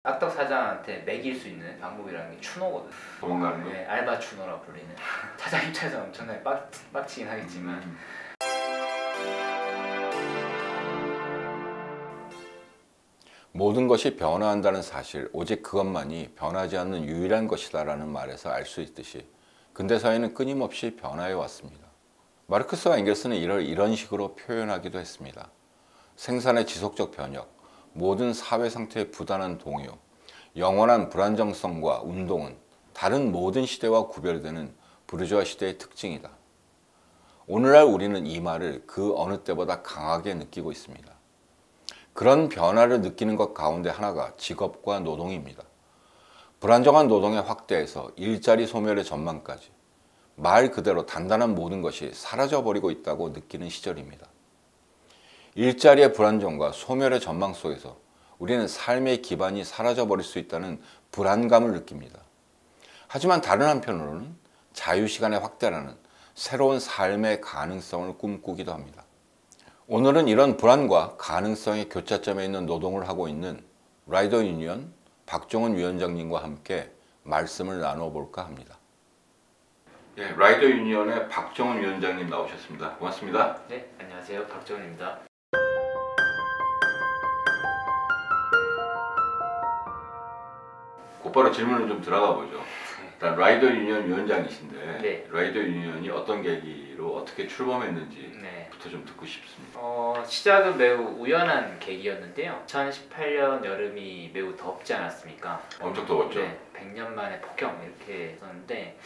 악덕 사장한테 매길 수 있는 방법이라는 게 추노거든. 도망가는 거? 네, 알바 추노라고 불리는. 사장 입장에서 엄청나게 빡치긴 하겠지만 모든 것이 변화한다는 사실, 오직 그것만이 변하지 않는 유일한 것이다라는 말에서 알 수 있듯이 근대사회는 끊임없이 변화해 왔습니다. 마르크스와 엥겔스는 이를 이런 식으로 표현하기도 했습니다. 생산의 지속적 변혁, 모든 사회 상태의 부단한 동요, 영원한 불안정성과 운동은 다른 모든 시대와 구별되는 부르주아 시대의 특징이다. 오늘날 우리는 이 말을 그 어느 때보다 강하게 느끼고 있습니다. 그런 변화를 느끼는 것 가운데 하나가 직업과 노동입니다. 불안정한 노동의 확대에서 일자리 소멸의 전망까지 말 그대로 단단한 모든 것이 사라져버리고 있다고 느끼는 시절입니다. 일자리의 불안정과 소멸의 전망 속에서 우리는 삶의 기반이 사라져버릴 수 있다는 불안감을 느낍니다. 하지만 다른 한편으로는 자유시간의 확대라는 새로운 삶의 가능성을 꿈꾸기도 합니다. 오늘은 이런 불안과 가능성의 교차점에 있는 노동을 하고 있는 라이더 유니언 박종훈 위원장님과 함께 말씀을 나눠볼까 합니다. 네, 라이더 유니언의 박종훈 위원장님 나오셨습니다. 고맙습니다. 네, 안녕하세요. 박정훈입니다. 곧바로 질문을 좀 들어가 보죠. 일단 라이더 유니언 위원장이신데 네. 라이더 유니언이 어떤 계기로 어떻게 출범했는지부터 네. 좀 듣고 싶습니다. 시작은 매우 우연한 계기였는데요. 2018년 여름이 매우 덥지 않았습니까? 엄청 더웠죠? 네, 100년 만에 폭염 이렇게 했었는데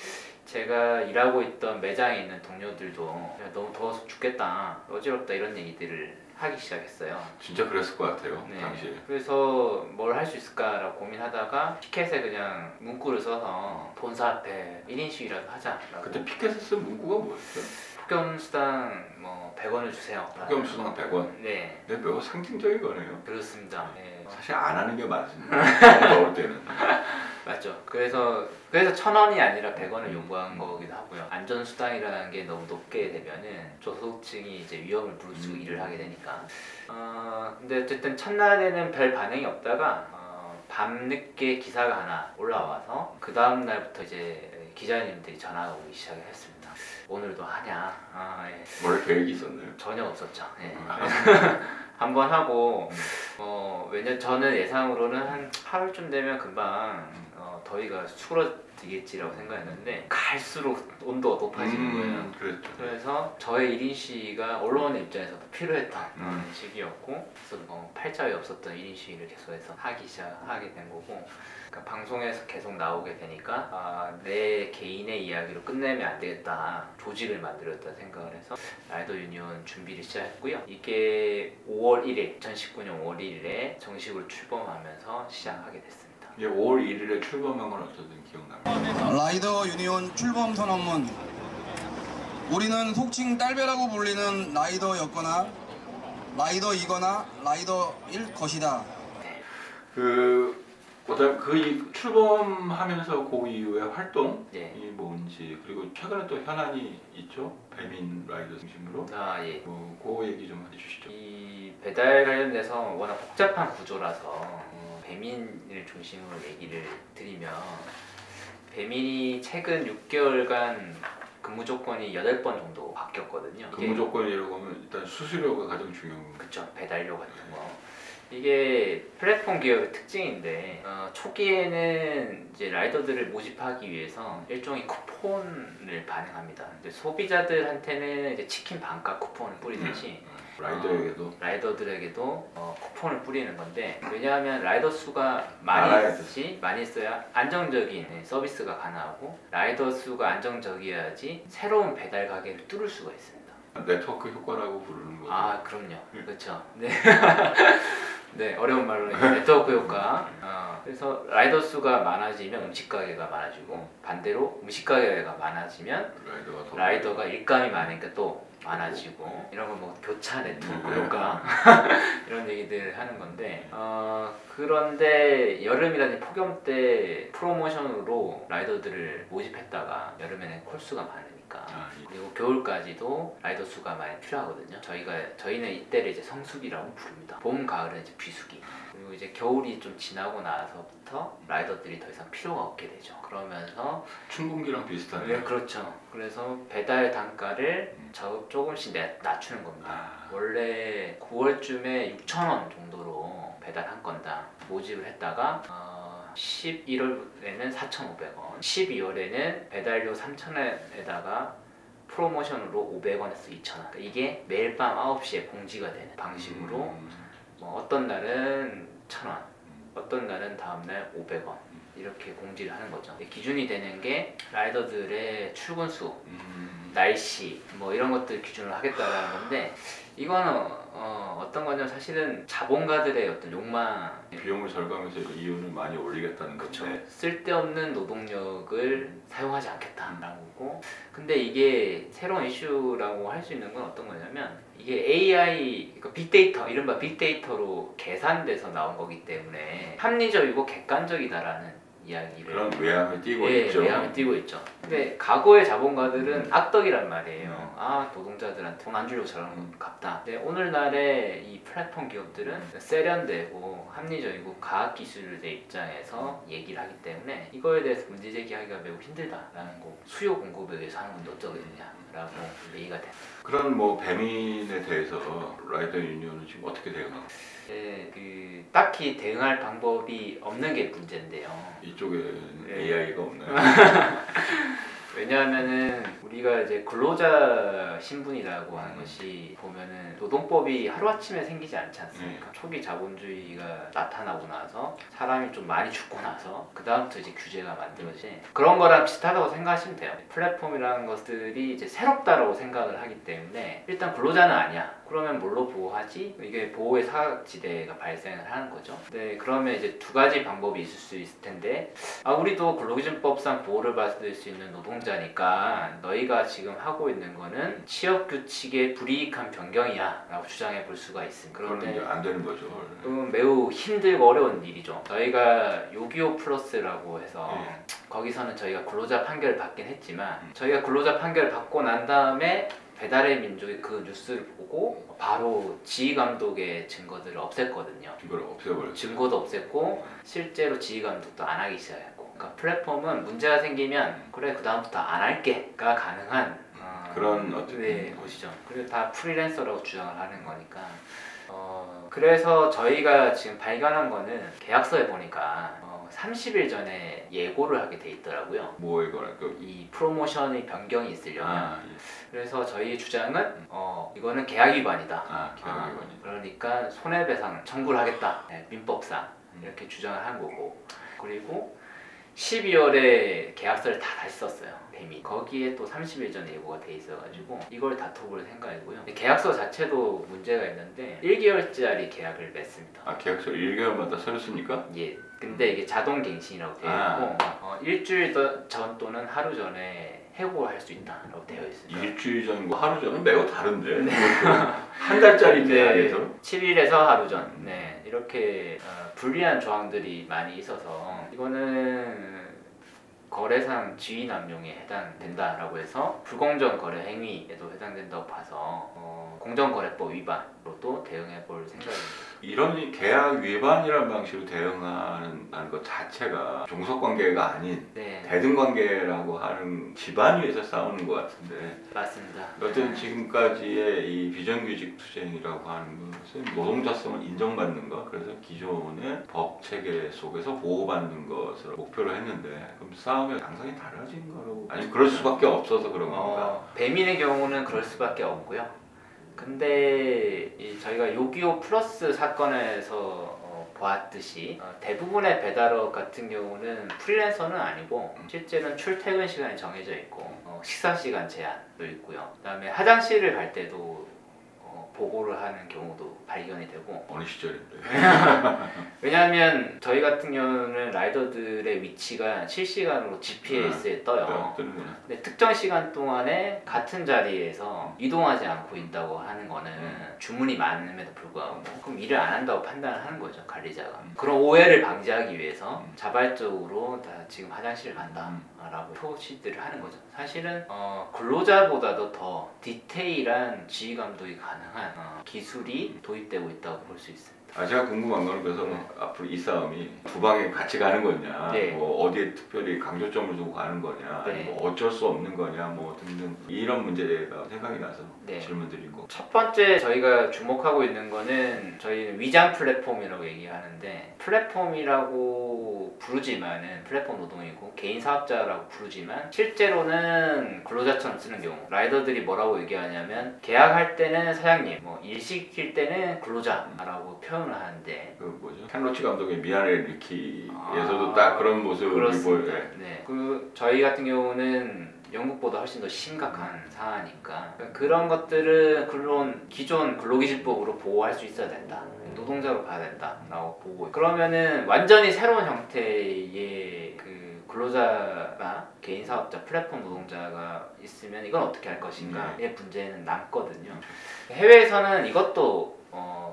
제가 일하고 있던 매장에 있는 동료들도 야, 너무 더워서 죽겠다, 어지럽다 이런 얘기들을 하기 시작했어요. 진짜 그랬을 것 같아요. 네. 당시에. 그래서 뭘 할 수 있을까라고 고민하다가 피켓에 그냥 문구를 써서 본사 앞에 1인 시위라도 하자라고. 그때 피켓에 쓴 문구가 뭐였어요? 폭염수당 뭐 100원을 주세요. 폭염수당 100원. 네, 네, 매우 상징적인 거네요. 그렇습니다. 네. 사실 안 하는 게 맞습니다. 너무 더울 때는. 맞죠. 그래서 1,000원이 아니라 100원을 요구한 거기도 하고요. 안전수당이라는 게 너무 높게 되면은 저소득층이 이제 위험을 무릅쓰고 일을 하게 되니까. 근데 어쨌든 첫날에는 별 반응이 없다가 밤늦게 기사가 하나 올라와서 그 다음 날부터 이제 기자님들이 전화가 오기 시작했습니다. 오늘도 하냐? 예. 원래 계획이 있었나요? 전혀 없었죠. 예. 한번 하고 왜냐면 저는 예상으로는 한 하루쯤 되면 금방 더위가 수그러지겠지라고 생각했는데 갈수록 온도가 높아지는 거예요. 그랬죠. 그래서 저의 1인 시위가 언론의 입장에서도 필요했던 시기였고, 그래서 팔자에 없었던 1인 시위를 계속해서 하게 된 거고, 그러니까 방송에서 계속 나오게 되니까 내 개인의 이야기로 끝내면 안 되겠다, 조직을 만들었다 생각을 해서 라이더 유니온 준비를 시작했고요. 이게 5월 1일, 2019년 5월 1일에 정식으로 출범하면서 시작하게 됐습니다. 이제 5월 1일에 출범한 건 어쩌든 기억납니다. 라이더 유니온 출범 선언문. 우리는 속칭 딸배라고 불리는 라이더였거나 라이더이거나 라이더일 것이다. 그 출범하면서 그 이후의 활동이 네. 뭔지, 그리고 최근에 또 현안이 있죠. 배민 라이더 중심으로. 예. 그 얘기 좀 해주시죠. 이 배달 관련돼서 워낙 복잡한 구조라서 배민을 중심으로 얘기를 드리면, 배민이 최근 6개월간 근무 조건이 8번 정도 바뀌었거든요. 근무 조건이라고 하면 일단 수수료가 가장 중요한 거죠. 그쵸, 배달료 같은 거. 이게 플랫폼 기업의 특징인데, 초기에는 이제 라이더들을 모집하기 위해서 일종의 쿠폰을 반영합니다. 이제 소비자들한테는 이제 치킨 반값 쿠폰을 뿌리듯이 라이더들에게도 쿠폰을 뿌리는 건데, 왜냐하면 라이더 수가 많이 써야 안정적인 서비스가 가능하고, 라이더 수가 안정적이어야지 새로운 배달 가게를 뚫을 수가 있습니다. 네트워크 효과라고 부르는 거죠. 그럼요. 그렇죠. 네. 네, 어려운 말로 네트워크 효과. 그래서 라이더 수가 많아지면 음식 가게가 많아지고, 반대로 음식 가게가 많아지면 라이더가 일감이 많으니까 또 많아지고, 이런 거 뭐 교차 네트워크 효과 이런 얘기들 하는 건데, 그런데 여름이라든지 폭염 때 프로모션으로 라이더들을 모집했다가 여름에는 콜수가 많으니까 되니까. 예. 그리고 겨울까지도 라이더 수가 많이 필요하거든요. 저희는 이때를 이제 성수기라고 부릅니다. 봄, 가을은 이제 비수기. 그리고 이제 겨울이 좀 지나고 나서부터 라이더들이 더 이상 필요가 없게 되죠. 그러면서 춘분기랑 비슷하네. 네, 그렇죠. 그래서 배달 단가를 조금씩 낮추는 겁니다. 아. 원래 9월쯤에 6,000원 정도로 배달 한 건당 모집을 했다가 11월에는 4,500원, 12월에는 배달료 3,000원에다가 프로모션으로 500원에서 2,000원. 그러니까 이게 매일 밤 9시에 공지가 되는 방식으로 뭐 어떤 날은 1,000원, 어떤 날은 다음날 500원 이렇게 공지를 하는 거죠. 기준이 되는 게 라이더들의 출근 수, 날씨 뭐 이런 것들 기준으로 하겠다라는 건데 이거는 어떤 거냐면 사실은 자본가들의 어떤 욕망, 비용을 절감해서 이윤을 많이 올리겠다는 그렇죠. 건데. 쓸데없는 노동력을 사용하지 않겠다라는 거고, 근데 이게 새로운 이슈라고 할 수 있는 건 어떤 거냐면 이게 AI, 그러니까 빅데이터, 이른바 빅데이터로 계산돼서 나온 거기 때문에 합리적이고 객관적이다라는 이야기를 그런 외향을 띄고 예, 있죠. 외향을 띄고 있죠. 근데 과거의 자본가들은 악덕이란 말이에요. 아, 노동자들한테 돈 안 주려고 저런 값다. 근데 오늘날의 이 플랫폼 기업들은 세련되고 합리적이고 과학기술의 입장에서 얘기를 하기 때문에 이거에 대해서 문제 제기하기가 매우 힘들다라는 거. 수요 공급에 의해서 하는 건데 어쩌겠느냐라고 얘기가 됩니다. 그런 뭐 배민에 대해서 라이더 유니온은 지금 어떻게 대응하고? 그 딱히 대응할 방법이 없는 게 문제인데요. 이쪽에는 예. AI가 없나요? 왜냐하면은 우리가 이제 근로자 신분이라고 하는 것이 보면은 노동법이 하루아침에 생기지 않지 않습니까? 초기 자본주의가 나타나고 나서 사람이 좀 많이 죽고 나서 그 다음부터 이제 규제가 만들어지 그런 거랑 비슷하다고 생각하시면 돼요. 플랫폼이라는 것들이 이제 새롭다라고 생각을 하기 때문에 일단 근로자는 아니야. 그러면 뭘로 보호하지? 이게 보호의 사각지대가 발생을 하는 거죠. 네, 그러면 이제 두 가지 방법이 있을 수 있을 텐데 우리도 근로기준법상 보호를 받을 수 있는 노동자니까 너희가 지금 하고 있는 거는 취업규칙의 불이익한 변경이야 라고 주장해 볼 수가 있습니다. 그거는 이제 그런데 안 되는 거죠. 매우 힘들고 어려운 일이죠. 저희가 6.25 플러스라고 해서 거기서는 저희가 근로자 판결을 받긴 했지만 저희가 근로자 판결을 받고 난 다음에 배달의 민족이 그 뉴스를 보고 바로 지휘감독의 증거들을 없앴거든요. 증거를 없애버렸죠. 증거도 없앴고 실제로 지휘감독도 안 하기 시작했고, 그러니까 플랫폼은 문제가 생기면 그래 그 다음부터 안 할게가 가능한 그런 어떤 곳이죠. 그리고 다 프리랜서라고 주장을 하는 거니까. 그래서 저희가 지금 발견한 거는 계약서에 보니까 30일 전에 예고를 하게 돼 있더라고요. 뭐에 관한 이 프로모션의 변경이 있으려면. 예. 그래서 저희 주장은 이거는 계약 위반이다. 계약 위반이다. 그러니까 손해배상 청구를 하겠다. 네, 민법상 이렇게 주장을 한 거고. 그리고 12월에 계약서를 다 다시 썼어요. 뱀이. 거기에 또 30일 전에 예고가 돼 있어가지고 이걸 다퉈볼 생각이고요. 계약서 자체도 문제가 있는데 1개월짜리 계약을 맺습니다. 계약서 1개월마다 새로 씁니까? 예. 근데 이게 자동 갱신이라고 되어 있고 일주일 전 또는 하루 전에 해고할 수 있다라고 되어 있습니다. 일주일 전과 하루 전은 매우 다른데 한 달짜리 계약에서 7일에서 하루 전 이렇게 불리한 조항들이 많이 있어서 이거는 거래상 지위 남용에 해당된다라고 해서 불공정 거래 행위에도 해당된다고 봐서 공정거래법 위반으로도 대응해 볼 생각입니다. 이런 계약 위반이라는 방식으로 대응하는 것 자체가 종속관계가 아닌 대등관계라고 하는 기반 위에서 싸우는 것 같은데 맞습니다. 어쨌든 지금까지의 이 비정규직 투쟁이라고 하는 것은 노동자성을 인정받는 것, 그래서 기존의 법 체계 속에서 보호받는 것을 목표로 했는데 그럼 싸움의 양상이 달라진 거라고? 아니 그럴 수밖에 없어서 그런 건가? 배민의 경우는 그럴 수밖에 없고요. 근데 저희가 6.25 플러스 사건에서 보았듯이 대부분의 배달업 같은 경우는 프리랜서는 아니고 실제는 출퇴근 시간이 정해져 있고 식사 시간 제한도 있고요. 그다음에 화장실을 갈 때도 보고를 하는 경우도 발견이 되고 어느 시절인데? 왜냐하면 저희 같은 경우는 라이더들의 위치가 실시간으로 GPS에 떠요. 뜨는구나. 근데 특정 시간 동안에 같은 자리에서 이동하지 않고 있다고 하는 거는 주문이 많음에도 불구하고 그럼 일을 안 한다고 판단을 하는 거죠, 관리자가. 그런 오해를 방지하기 위해서 자발적으로 다 지금 화장실을 간다라고 표시들을 하는 거죠. 사실은 근로자보다도 더 디테일한 지휘 감독이 가능한 기술이 도입되고 있다고 볼 수 있습니다. 제가 궁금한 거는 그래서 앞으로 이 싸움이 두 방에 같이 가는 거냐, 네. 뭐 어디에 특별히 강조점을 두고 가는 거냐, 네. 뭐 어쩔 수 없는 거냐, 뭐 등등 이런 문제가 생각이 나서 네. 질문드린 거. 첫 번째 저희가 주목하고 있는 거는 저희는 위장 플랫폼이라고 얘기하는데 플랫폼이라고 부르지만은 플랫폼 노동이고 개인 사업자라고 부르지만 실제로는 근로자처럼 쓰는 경우 라이더들이 뭐라고 얘기하냐면 계약할 때는 사장님, 뭐 일 시킬 때는 근로자라고 표현을 하는데 그 뭐죠? 켄로치 감독의 미안해 리키에서도 딱 그런 모습을 그렇습니다. 보여요. 네. 그 저희 같은 경우는 영국보다 훨씬 더 심각한 사안이니까 그런 것들은 기존 근로기준법으로 보호할 수 있어야 된다. 노동자로 봐야 된다라고 보고 그러면은 완전히 새로운 형태의 그 근로자가 개인 사업자 플랫폼 노동자가 있으면 이건 어떻게 할 것인가의 문제는 남거든요. 해외에서는 이것도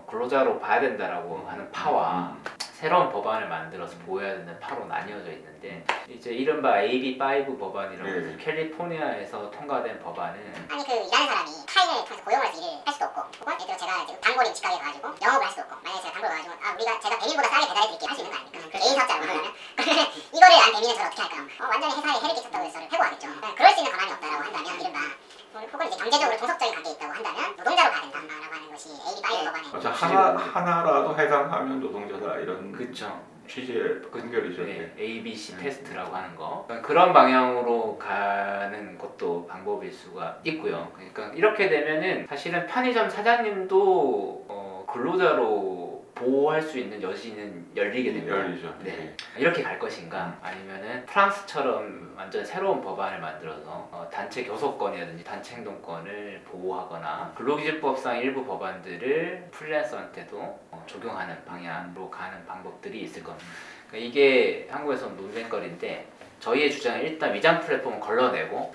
근로자로 봐야 된다라고 하는 파와 새로운 법안을 만들어서 보호해야 된다는 파로 나뉘어져 있는데 이제 이른바 AB5 법안이라고 해서 캘리포니아에서 통과된 법안은 아니 그 일하는 사람이 타인을 통해서 고용을 해서 일을 할 수도 없고 혹은 예를 들어 제가 지금 단골인 직가게 가가지고 영업을 할 수도 없고 만약에 제가 단골 가가지고 제가 대리보다 싸게 배달해드릴게요 할 수 있는 거 아닙니까? 그 개인 사업자로 하려면 이거를 안 대리는 저를 어떻게 할까요? 완전히 회사에 해를 끼쳤다고 해서 회고하겠죠. 그럴 수 있는 권한이 없다라고 한다면 이른바 혹은 이제 경제적으로 동석적인 관계에 있다고 한다면 노동자로 봐야 된다라고 하는 것이 AB5 법안의 하나라도 해당하면 노동자다 이런 그쵸. 취지의 판결이죠. 네, ABC 테스트라고 하는 거 그런 방향으로 가는 것도 방법일 수가 있고요. 그러니까 이렇게 되면은 사실은 편의점 사장님도 근로자로 보호할 수 있는 여지는 열리게 됩니다. 열리죠. 네. 이렇게 갈 것인가 아니면은 프랑스처럼 완전 새로운 법안을 만들어서 단체 교섭권이라든지 단체 행동권을 보호하거나 근로기준법상 일부 법안들을 프리랜서한테도 적용하는 방향으로 가는 방법들이 있을 겁니다. 그러니까 이게 한국에서는 논쟁거리인데 저희의 주장은 일단 위장 플랫폼을 걸러내고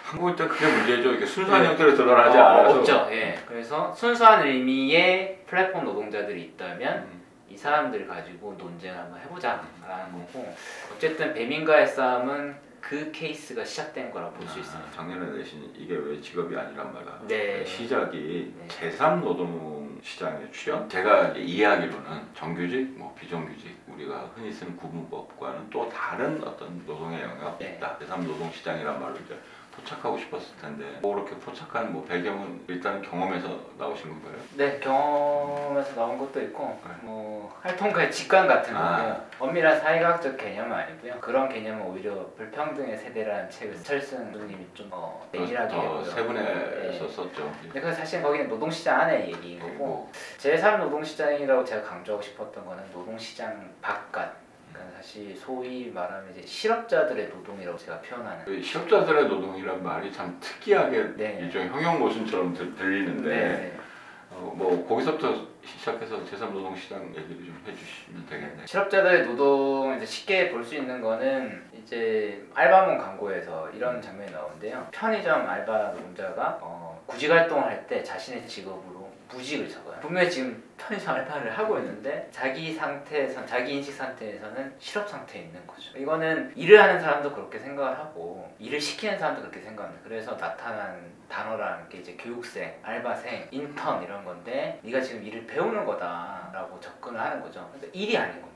한국 때 그게 문제죠. 이게 순수한 형태로 드러나지 않아서 없죠. 예. 그래서 순수한 의미의 플랫폼 노동자들이 있다면 이 사람들 가지고 논쟁을 한번 해보자라는 거고 어쨌든 배민과의 싸움은 그 케이스가 시작된 거라 볼 수 있습니다. 작년에 내신 이게 왜 직업이 아니란 말이야. 네. 시작이 제3노동 시장의 출현? 제가 이해하기로는 정규직, 뭐 비정규직 우리가 흔히 쓰는 구분법과는 또 다른 어떤 노동의 영역이 있다. 제3노동 시장이란 말로 이제 포착하고 싶었을 텐데 그렇게 포착한 배경은 일단 경험에서 나오신 건가요? 네, 경험에서 나온 것도 있고 뭐 활동가의 직관 같은 거고요. 엄밀한 사회학적 개념은 아니고요. 그런 개념은 오히려 불평등의 세대라는 책을 철승 교수님이 좀 내밀하게 했고요. 세분해서 썼죠. 근데 그 사실 거기는 노동시장 안의 얘기인 거고 제3 노동시장이라고 제가 강조하고 싶었던 거는 노동시장 바깥 사실 소위 말하면 이제 실업자들의 노동이라고 제가 표현하는 실업자들의 노동이란 말이 참 특이하게 일종의 형용 모순처럼 들리는데 뭐 거기서부터 시작해서 제3노동시장 얘기를 좀 해주시면 되겠네요. 실업자들의 노동 이제 쉽게 볼 수 있는 거는 이제 알바몬 광고에서 이런 장면이 나오는데요. 편의점 알바 노동자가 구직 활동을 할 때 자신의 직업으로 무직을 적어요. 분명히 지금 편의점 알바를 하고 있는데 자기 인식 상태에서는 실업 상태에 있는 거죠. 이거는 일을 하는 사람도 그렇게 생각을 하고 일을 시키는 사람도 그렇게 생각합니다. 그래서 나타난 단어라는 게 이제 교육생, 알바생, 인턴 이런 건데 네가 지금 일을 배우는 거다라고 접근을 하는 거죠. 근데 일이 아닌 겁니다.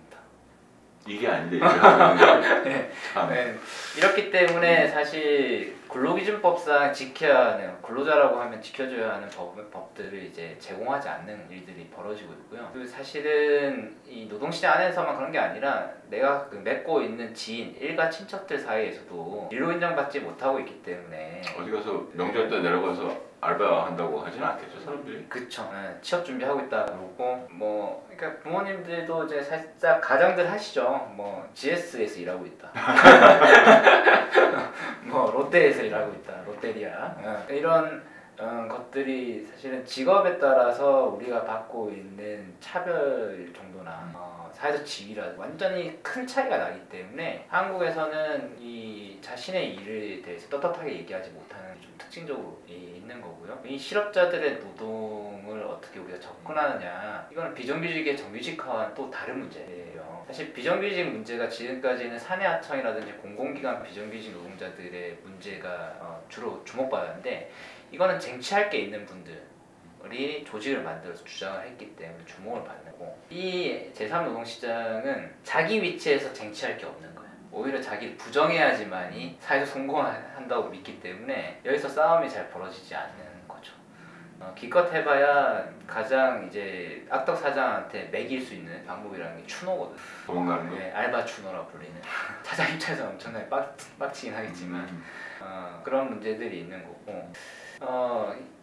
이게 아닌데 이게 하는 네. 네. 이렇기 때문에 사실 근로기준법상 지켜야 하는 근로자라고 하면 지켜줘야 하는 법들을 이제 제공하지 않는 일들이 벌어지고 있고요. 그리고 사실은 이 노동시장 안에서만 그런 게 아니라 내가 맺고 있는 지인, 일가 친척들 사이에서도 일로 인정받지 못하고 있기 때문에 어디 가서 명절 때 내려가서 알바한다고 하지는 않겠죠 사람들이. 그쵸. 네. 취업 준비하고 있다 그러고 뭐 그러니까 부모님들도 이제 살짝 가정들 하시죠. 뭐 GS에서 일하고 있다. 뭐 롯데에서 일하고 있다. 롯데리아 이런 것들이 사실은 직업에 따라서 우리가 받고 있는 차별 정도나 사회적 지위라 완전히 큰 차이가 나기 때문에 한국에서는 이 자신의 일에 대해서 떳떳하게 얘기하지 못하는 게 좀 특징적으로 있는 거고요. 이 실업자들의 노동을 어떻게 우리가 접근하느냐, 이거는 비정규직의 정규직화와는 또 다른 문제예요. 사실 비정규직 문제가 지금까지는 사내하청이라든지 공공기관 비정규직 노동자들의 문제가 주로 주목받았는데, 이거는 쟁취할 게 있는 분들이 조직을 만들어서 주장을 했기 때문에 주목을 받는 거고, 이 제3노동시장은 자기 위치에서 쟁취할 게 없는 거예요. 오히려 자기를 부정해야지만이 사회적 성공한다고 믿기 때문에 여기서 싸움이 잘 벌어지지 않는 거죠. 기껏 해봐야 가장 이제 악덕 사장한테 매길 수 있는 방법이라는 게 추노거든. 도망가는 거. 네, 알바 추노라 불리는. 사장 입장에서 엄청나게 빡치긴 하겠지만 그런 문제들이 있는 거고,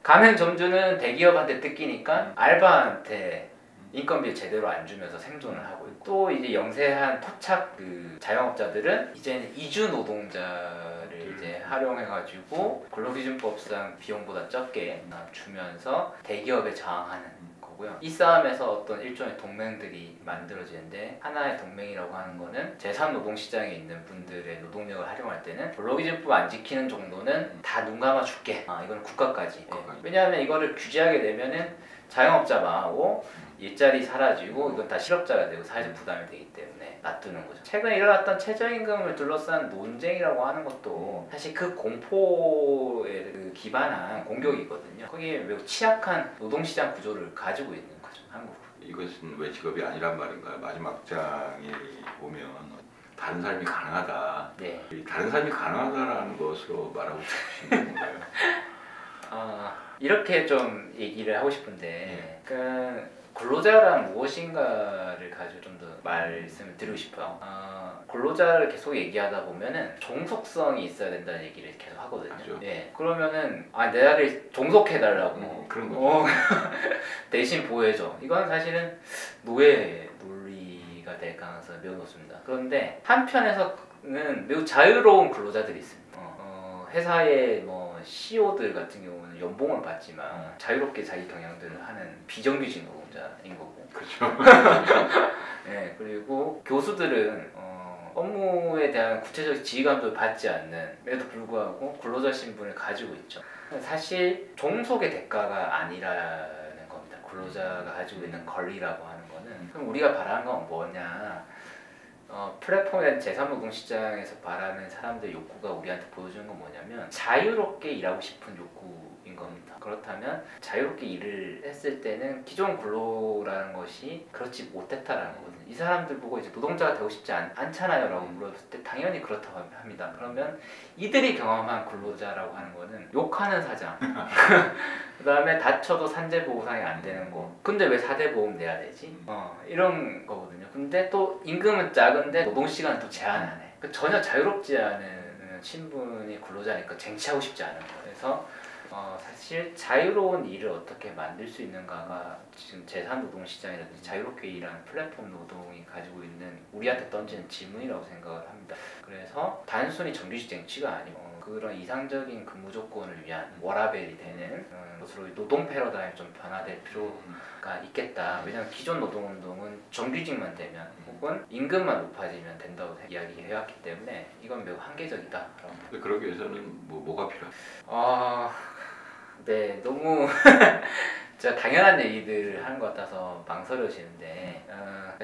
가맹점주는 대기업한테 뜯기니까 알바한테 인건비 제대로 안 주면서 생존을 하고 있고, 또 이제 영세한 토착 그 자영업자들은 이제는 이주 노동자를 이제 활용해가지고 근로기준법상 비용보다 적게 주면서 대기업에 저항하는 거고요. 이 싸움에서 어떤 일종의 동맹들이 만들어지는데, 하나의 동맹이라고 하는 거는 제3노동시장에 있는 분들의 노동력을 활용할 때는 근로기준법 안 지키는 정도는 다 눈 감아 줄게. 이건 국가까지. 왜냐하면 이거를 규제하게 되면은 자영업자 망하고 일자리 사라지고 이건 다 실업자가 되고 사회적 부담이 되기 때문에 놔두는 거죠. 최근에 일어났던 최저임금을 둘러싼 논쟁이라고 하는 것도 사실 그 공포에 기반한 공격이거든요. 거기에 매우 취약한 노동시장 구조를 가지고 있는 거죠, 한국은. 이것은 왜 직업이 아니란 말인가요? 마지막 장에 보면 다른 삶이 가능하다. 네. 이 다른 삶이 가능하다라는 것으로 말하고 싶으신 건가요? 이렇게 좀 얘기를 하고 싶은데, 근로자란 무엇인가를 가지고 좀 더 말씀을 드리고 싶어요. 근로자를 계속 얘기하다 보면은 종속성이 있어야 된다는 얘기를 계속 하거든요. 맞죠. 예, 그러면은 내를 종속해달라고 그런 거죠. 대신 보호해줘. 이건 사실은 노예 논리가 될 가능성이 매우 높습니다. 그런데 한편에서는 매우 자유로운 근로자들이 있습니다. 회사의 뭐 CEO들 같은 경우는 연봉을 받지만 자유롭게 자기 경영들을 하는 비정규직 노동자인 거고. 그렇죠. 네, 그리고 교수들은 업무에 대한 구체적 지휘감도 받지 않는에도 불구하고 근로자 신분을 가지고 있죠. 사실 종속의 대가가 아니라는 겁니다. 근로자가 가지고 있는 권리라고 하는 거는. 그럼 우리가 바라는 건 뭐냐? 플랫폼의 제3노동시장에서 바라는 사람들의 욕구가 우리한테 보여주는 건 뭐냐면 자유롭게 일하고 싶은 욕구인 겁니다. 그렇다면 자유롭게 일을 했을 때는 기존 근로라는 것이 그렇지 못했다라는 거거든요. 이 사람들 보고 이제 노동자가 되고 싶지 않잖아요 라고 물었을 때 당연히 그렇다고 합니다. 그러면 이들이 경험한 근로자라고 하는 거는 욕하는 사장, 그 다음에 다쳐도 산재보호상이 안 되는 거, 근데 왜 4대 보험 내야 되지? 이런 거거든요. 근데 또 임금은 작은데 노동시간은 또 제한하네. 전혀 자유롭지 않은 신분이 근로자니까 쟁취하고 싶지 않은 거예요. 그래서 사실 자유로운 일을 어떻게 만들 수 있는가가 지금 제3노동시장이라든지 자유롭게 일하는 플랫폼 노동이 가지고 있는 우리한테 던지는 질문이라고 생각을 합니다. 그래서 단순히 정규직 쟁취가 아니고 그런 이상적인 근무 조건을 위한 워라밸이 되는 것으로 노동 패러다임이 좀 변화될 필요가 있겠다. 왜냐하면 기존 노동운동은 정규직만 되면 혹은 임금만 높아지면 된다고 이야기해왔기 때문에 이건 매우 한계적이다. 그러기 위해서는 뭐가 필요해요? 네, 너무 제가 당연한 얘기들을 하는 것 같아서 망설여지는데,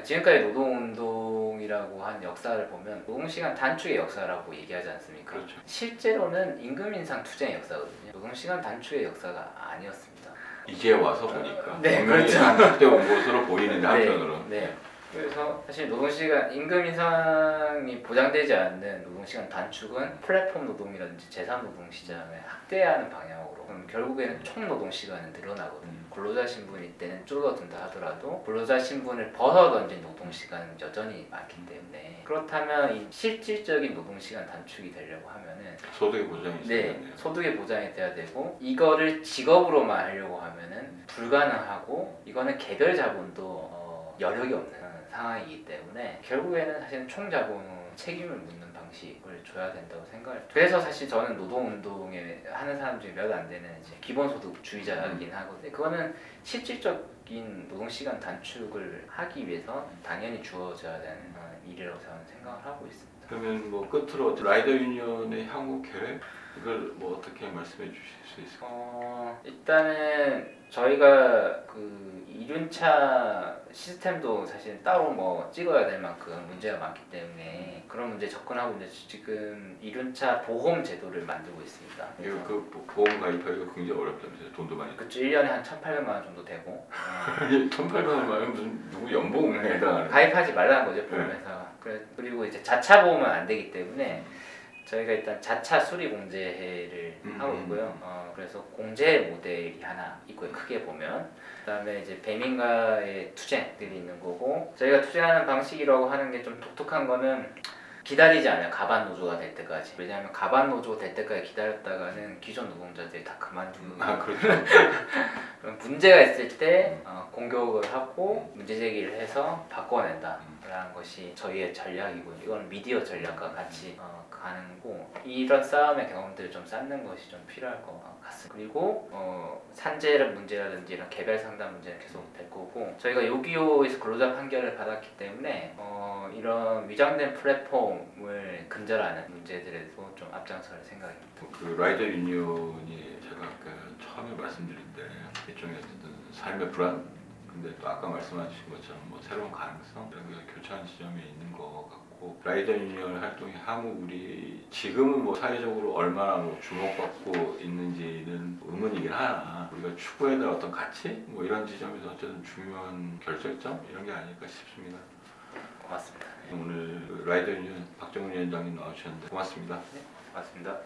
지금까지 노동운동이라고 한 역사를 보면 노동시간 단축의 역사라고 얘기하지 않습니까? 그렇죠. 실제로는 임금 인상 투쟁의 역사거든요. 노동시간 단축의 역사가 아니었습니다. 이제 와서 보니까 네, 그렇죠. 단축돼 온 것으로 보이는데 한편으로. 네. 그래서 사실 노동시간 임금 인상이 보장되지 않는 노동시간 단축은 플랫폼 노동이라든지 제3노동시장을 확대하는 방향으로 결국에는 총 노동시간은 늘어나거든요. 근로자 신분일 때는 줄어든다 하더라도 근로자 신분을 벗어 던진 노동시간은 여전히 많기 때문에, 그렇다면 이 실질적인 노동시간 단축이 되려고 하면은 소득의 보장이 있어야 돼요. 소득의 보장이 돼야 되고, 이거를 직업으로만 하려고 하면은 불가능하고, 이거는 개별 자본도 여력이 없는 상황이기 때문에 결국에는 사실은 총자본 책임을 묻는 방법 방식을 줘야 된다고 생각을. 그래서 사실 저는 노동운동에 하는 사람 중에 몇 안 되는 이제 기본소득주의자이긴 하거든요. 그거는 실질적인 노동시간 단축을 하기 위해서 당연히 주어져야 되는 일이라고 저는 생각을 하고 있습니다. 그러면 뭐 끝으로 라이더 유니온의 향후 계획 이걸 뭐 어떻게 말씀해 주실 수 있을까요? 일단은 저희가 그 이륜차 시스템도 사실 따로 뭐 찍어야 될 만큼 문제가 많기 때문에 그런 문제에 접근하고 있는데 지금 이륜차 보험 제도를 만들고 있습니다. 이거 그 보험 가입하기가 굉장히 어렵다면서요? 돈도 많이 그쵸, 1년에 한 1,800만 원 정도 되고 1,800원 말면 무슨 누구 연봉에 해당하는 가입하지 말라는 거죠, 보험회사가. 그리고 이제 자차 보험은 안 되기 때문에 저희가 일단 자차 수리 공제를 하고 있고요. 그래서 공제 모델이 하나 있고요. 크게 보면 그다음에 이제 배민가의 투쟁들이 있는 거고, 저희가 투쟁하는 방식이라고 하는 게 좀 독특한 거는 기다리지 않아요. 가반 노조가 될 때까지. 왜냐하면 가반 노조가 될 때까지 기다렸다가는 기존 노동자들이 다 그만두고 그렇죠. 그럼 문제가 있을 때 공격을 하고 문제 제기를 해서 바꿔낸다라는 것이 저희의 전략이고요. 이건 미디어 전략과 같이 가는 거고, 이런 싸움의 경험들을 좀 쌓는 것이 좀 필요할 것 같습니다. 그리고 산재 문제라든지 이런 개별 상담 문제는 계속 될 거고, 저희가 요기요에서 근로자 판결을 받았기 때문에 이런 위장된 플랫폼을 근절하는 문제들에도 좀 앞장설 생각입니다. 그 라이더 유니온이 제가 아까 처음에 말씀드린 때 일종의 어떤 삶의 불안, 근데 또 아까 말씀하신 것처럼 뭐 새로운 가능성 이런 게 교차하는 지점이 있는 것 같고, 라이더 유니온 활동이 향후 우리 지금은 뭐 사회적으로 얼마나 뭐 주목받고 있는지는 의문이긴 하나, 우리가 추구해야 될 어떤 가치 뭐 이런 지점에서 어쨌든 중요한 결정점 이런 게 아닐까 싶습니다. 고맙습니다. 오늘 라이더 유니온 박정훈 위원장님 나오셨는데 고맙습니다. 네, 고맙습니다.